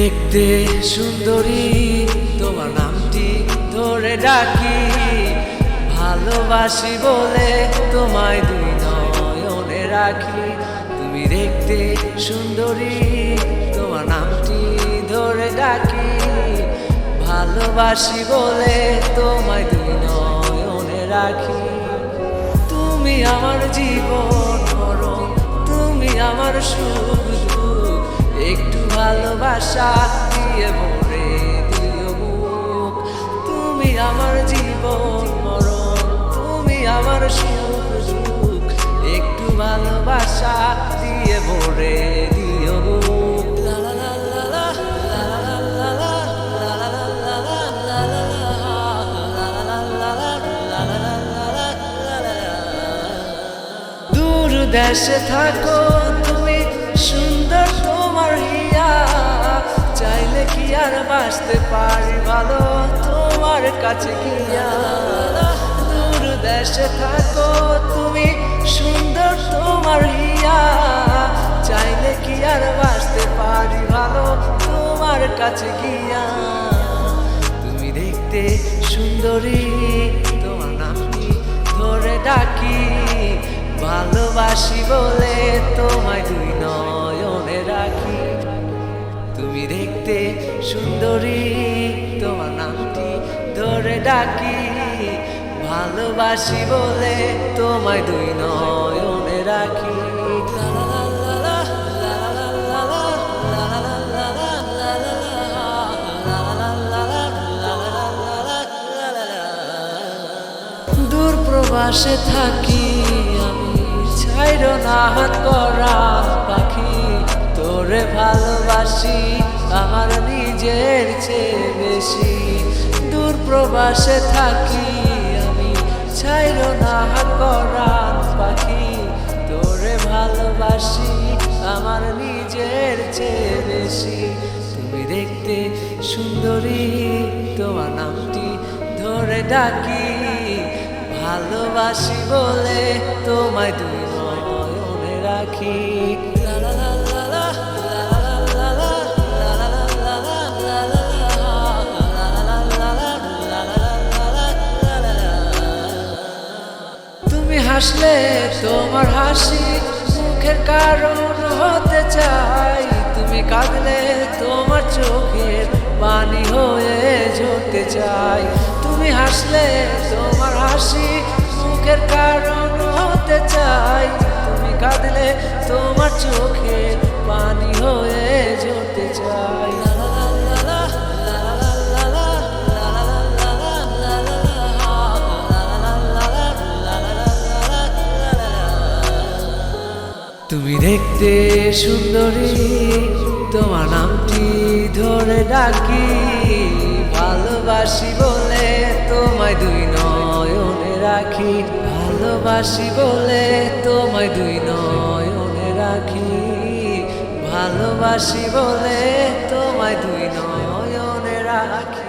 দেখতে সুন্দরী, তোমার নামটি ধরে ডাকি। ভালোবাসি বলে তোমায় দুই নয়নে রাখি। তুমি দেখতে সুন্দরী, তোমার নামটি ধরে ডাকি। ভালোবাসি বলে তোমায় দুই নয়নে রাখি। তুমি আমার জীবন মরণ, তুমি আমার সুখ দুঃখ। একটু ভালোবাসা দিয়ে ভরে দিও বুক। তুমি আমার জীবন মরণ, তুমি আমার সুখ দুঃখ। একটু ভালোবাসা দিয়ে ভরে দিও বুক। দূর দেশে থাকো তুমি, সুন্দর তোমার হিয়া। চাইলে কি আর বাঁচতে পারি ভালো তোমার কাছে গিয়া। দূর দেশে থাকো তুমি, সুন্দর তোমার হিয়া। চাইলে কি আর বাঁচতে পারি ভালো তোমার কাছে গিয়া। তুমি দেখতে সুন্দরী, তোমার নামটি ধরে ডাকি। ভালোবাসি বলে তোমায় দুই নয়নে রাখি। তুমি দেখতে সুন্দরী, তোমার নামটি ধরে ডাকি। ভালোবাসি বলে তোমায় দুই নয়নে রাখি। দূর প্রবাসে থাকি আমি, ছাইরো না হাত করা পাখি। তোরে ভালোবাসি আমার নিজের চেয়ে বেশি। দূর প্রবাসে থাকি আমি, ছাইরো না হাত করা পাখি। তোরে ভালোবাসি আমার নিজের চেয়ে বেশি। তুমি দেখতে সুন্দরী, তোমার নামটি ধরে ডাকি। ভালোবাসি বলে তোমায় দুই নয়নে রাখি। তুমি হাসলে তোমার হাসি মুখের কারণ হতে চাই। তুমি কাঁদলে তোমার চোখের পানি হয়ে ঝরতে চাই। তুমি হাসলে তোমার হাসি মুখের কারণ হতে চাই। তুমি কাঁদলে তোমার চোখের পানি হয়ে ঝরতে চাই। তুমি দেখতে সুন্দরী, তোমার নামটি ধরে ডাকি। ভালোবাসি বলে তোমায় দুই নয়নে রাখি। ভালোবাসি বলে তোমায় দুই নয়নে রাখি। ভালোবাসি বলে তোমায় দুই নয়নে রাখি।